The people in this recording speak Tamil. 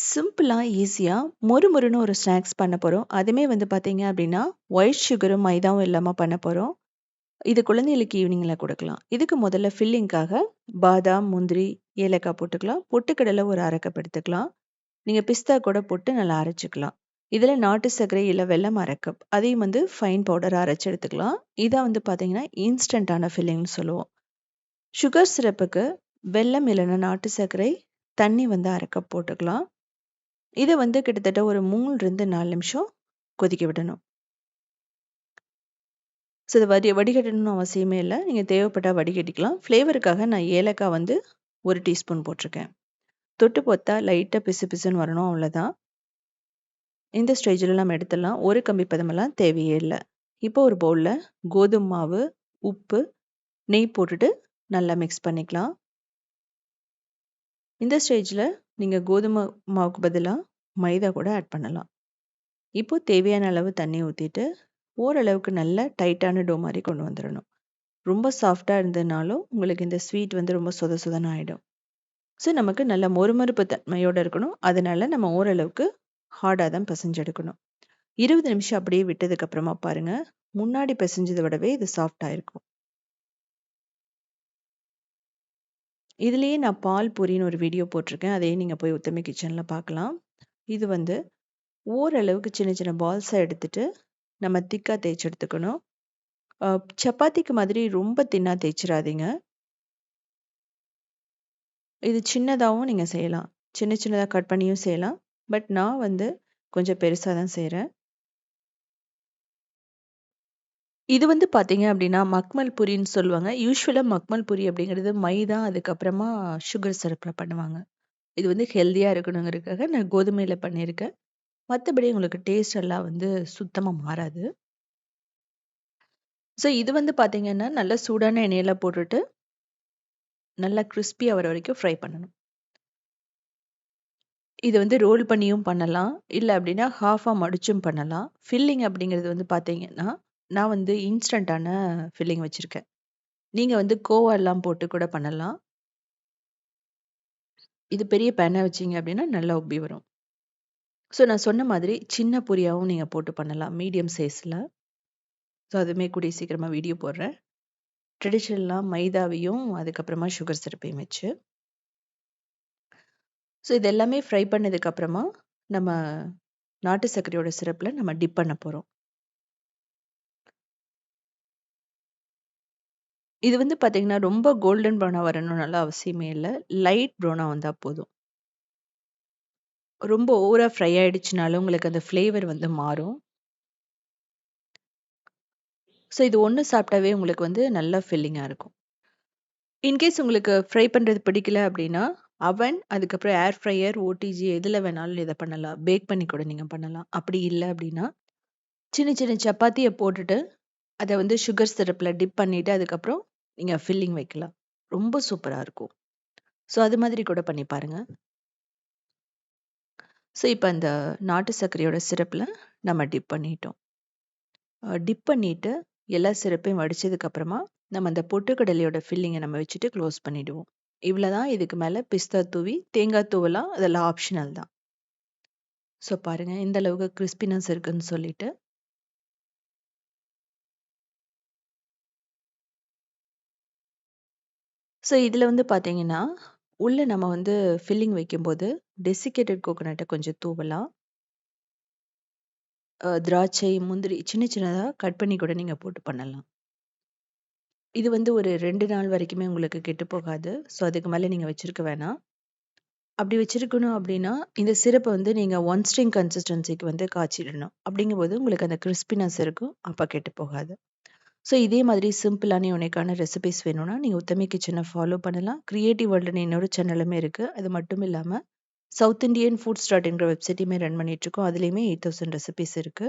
சிம்பிளா, ஈஸியா மொறுமொறுன்னு ஒரு ஸ்நாக்ஸ் பண்ண போறோம். அதுவுமே வந்து பார்த்தீங்க அப்படின்னா, ஒயிட் சுகரும், மைதாவும் இல்லாம பண்ண போறோம். இது குழந்தைகளுக்கு ஈவினிங்ல குடுக்கலாம். இதுக்கு முதல்ல ஃபில்லிங்க்காக பாதாம், முந்திரி, ஏலக்காய் போட்டுக்கலாம். பொட்டுக்கடலை ஒரு 1/2 கப் எடுத்துக்கலாம். நீங்க பிஸ்தா கூட போட்டு நல்லா அரைச்சுக்கலாம். இதில நாட்டு சர்க்கரை இல்ல வெல்லம் 1/2 கப். அதையும் வந்து ஃபைன் பவுடரா அரைச்சு எடுத்துக்கலாம். இத வந்து பார்த்தீங்கன்னா, இன்ஸ்டன்டான ஃபில்லிங்ன்னு சொல்லுவோம். சுகர் சிரப்புக்கு வெல்லம் இல்லன்னா நாட்டு சர்க்கரை, தண்ணி வந்து 1/2 கப் போட்டுக்கலாம். இத வந்து கிட்டத்தட்ட ஒரு 3லிருந்து 4 நிமிஷம் கொதிக்க விடணும். ஸோ இத வடிகட்டணும்னு அவசியமே இல்ல. நீங்க தேவைப்பட்டா வடிகட்டிக்கலாம். ஃப்ளேவருக்காக நான் ஏலக்காய் வந்து 1 டீஸ்பூன் போட்டிருக்கேன். தொட்டு பார்த்தா லைட்டா பிசுன்னு வரணும் அவ்வளோதான். இந்த ஸ்டேஜ்ல நம்ம எடுத்துடலாம். ஒரு கம்பி பதமெல்லாம் தேவையே இல்ல. இப்போ ஒரு பவுல்ல கோதுமை மாவு, உப்பு, நெய் போட்டுட்டு நல்லா மிக்ஸ் பண்ணிக்கலாம். இந்த ஸ்டேஜ்ல நீங்க கோதுமை மாவுக்கு பதிலா மைதா கூட ஆட் பண்ணலாம். இப்போ தேவையான அளவு தண்ணி ஊத்திட்டு, ஓரளவுக்கு நல்ல டைட்டான டோ மாரி கொண்டு வந்துரணும். ரொம்ப சாஃப்ட்டா இருந்ததுனாலும், உங்களுக்கு இந்த ஸ்வீட் வந்து ரொம்ப சொத சொதன்னு ஆயிடும். ஸோ நமக்கு நல்ல மொறுமொறுப்பு தன்மையோட இருக்கணும். அதனால நம்ம ஓரளவுக்கு ஹார்டா தான் பெசஞ்சு எடுக்கணும். 20 நிமிஷம் அப்படியே விட்டதுக்கு அப்புறமா பாருங்க, முன்னாடி பெசஞ்சத விடவே இது சாஃப்ட்டா இருக்கும். இதுலயே நான் பால் பூரின்னு ஒரு வீடியோ போட்டிருக்கேன். அதையும் நீங்க போய் உத்தமி கிச்சன்ல பார்க்கலாம். இது வந்து ஓரளவுக்கு சின்ன சின்ன பால்ஸா எடுத்துட்டு, நம்ம திக்கா தேய்ச்சு எடுத்துக்கணும். அ சப்பாத்திக்கு மாதிரி ரொம்ப தின்னா தேய்ச்சிராதீங்க. இது சின்னதாவும் நீங்க செய்யலாம். சின்ன சின்னதா கட் பண்ணியும் செய்யலாம். பட் நான் வந்து கொஞ்சம் பெருசா தான் செய்றேன். இது வந்து பார்த்தீங்க அப்டின்னா, மக்மல் பூரின்னு சொல்லுவாங்க. யூசுவலா மக்மல் பூரி அப்படிங்கிறது மைதா, அதுக்கப்புறமா சுகர் சிரப்ல பண்ணுவாங்க. இது வந்து ஹெல்தியா இருக்கணுங்கிறதுக்காக நான் கோதுமையில பண்ணியிருக்கேன். மத்தபடி உங்களுக்கு டேஸ்ட் எல்லாம் வந்து சுத்தமா மாறாது. ஸோ இது வந்து பார்த்தீங்கன்னா, நல்லா சூடான எண்ணெயில போட்டுட்டு, நல்லா கிரிஸ்பியா வர வரைக்கும் ஃப்ரை பண்ணணும். இது வந்து ரோல் பண்ணியும் பண்ணலாம். இல்ல அப்டின்னா, ஹாஃபா மடிச்சும் பண்ணலாம். ஃபில்லிங் அப்படிங்கிறது வந்து பார்த்தீங்கன்னா, நான் வந்து இன்ஸ்டன்டான ஃபில்லிங் வச்சிருக்கேன். நீங்க வந்து கோவாலாம் போட்டு கூட பண்ணலாம். இது பெரிய பேனா வச்சீங்க அப்டின்னா, நல்லா உப்பி வரும். ஸோ நான் சொன்ன மாதிரி சின்ன பூரியாவும் நீங்க போட்டு பண்ணலாம். மீடியம் சைஸ்ல. ஸோ அதுவுமே கூடிய சீக்கிரமா வீடியோ போடுறேன். ட்ரெடிஷனலா மைதாவையும், அதுக்கப்புறமா சுகர் சிரப்பையும் வச்சு. ஸோ இது எல்லாமே ஃப்ரை பண்ணதுக்கு அப்புறமா, நம்ம நாட்டு சர்க்கரையோட சிரப்ல நம்ம டிப் பண்ண போறோம். இது வந்து பார்த்தீங்கன்னா, ரொம்ப கோல்டன் ப்ரவுனா வரணும்னுலாம் அவசியமே இல்ல. லைட் ப்ரவுனா வந்தா போதும். ரொம்ப ஓவரா ஃப்ரை ஆயிடுச்சுனாலும் உங்களுக்கு அந்த ஃப்ளேவர் வந்து மாறும். ஸோ இது ஒண்ணு சாப்பிட்டாவே உங்களுக்கு வந்து நல்லா ஃபில்லிங்கா இருக்கும். இன்கேஸ் உங்களுக்கு ஃப்ரை பண்றது பிடிக்கல அப்படின்னா, அவன், அதுக்கப்புறம் ஏர் ஃப்ரையர், ஓடிஜி எதுல வேணாலும் இத பண்ணலாம். பேக் பண்ணி கூட நீங்க பண்ணலாம். அப்படி இல்ல அப்படின்னா, சின்ன சின்ன சப்பாத்திய போட்டுட்டு, அத வந்து சுகர் சிரப்ல டிப் பண்ணிட்டு, அதுக்கப்புறம் நீங்க ஃபில்லிங் வைக்கலாம். ரொம்ப சூப்பரா இருக்கும். ஸோ அது மாதிரி கூட பண்ணி பாருங்க. ஸோ இப்ப அந்த நாட்டு சர்க்கரையோட சிரப்ல நம்ம டிப் பண்ணிட்டோம். டிப் பண்ணிட்டு, எல்லா சிரப்பையும் வடிச்சதுக்கு அப்புறமா, நம்ம அந்த பொட்டுக்கடலையோட ஃபில்லிங்க நம்ம வச்சுட்டு க்ளோஸ் பண்ணிடுவோம். இவ்வளதான். இதுக்கு மேல பிஸ்தா தூவி, தேங்காய் தூவலாம். அதெல்லாம் ஆப்ஷனல் தான். ஸோ பாருங்க, எந்த அளவுக்கு கிரிஸ்பினஸ் இருக்குன்னு சொல்லிட்டு. ஸோ இதுல வந்து பார்த்தீங்கன்னா, உள்ள நம்ம வந்து ஃபில்லிங் வைக்கும்போது, டெசிகேட்டட் கோகோனட்ட கொஞ்சம் தூவலாம். திராட்சை, முந்திரி சின்ன சின்னதா கட் பண்ணி கூட நீங்க போட்டு பண்ணலாம். இது வந்து ஒரு 2 நாள் வரைக்குமே உங்களுக்கு கெட்டு போகாது. ஸோ அதுக்கு மேல நீங்க வச்சிருக்க வேணாம். அப்படி வச்சிருக்கணும் அப்படின்னா, இந்த சிரப்ப வந்து நீங்க 1 ஸ்ட்ரிங் கன்சிஸ்டன்சிக்கு வந்து காய்ச்சிடணும். அப்படிங்கும்போது உங்களுக்கு அந்த கிரிஸ்பினஸ் இருக்கும். அப்ப கெட்டு போகாது. ஸோ இதே மாதிரி சிம்பிளான யுனிக்கான ரெசிபீஸ் வேணும்னா, நீங்க உத்தமி கிச்சன ஃபாலோ பண்ணலாம். கிரியேட்டிவ் வேர்ல்டுன்னு இன்னொரு சேனலுமே இருக்கு. அது மட்டும் இல்லாம, சவுத் இண்டியன் ஃபுட்ஸ் டாட் இன்ங்கிற வெப்சைட்டையுமே ரன் பண்ணிட்டுருக்கோம். அதுலயுமே 8000 ரெசிபீஸ் இருக்கு.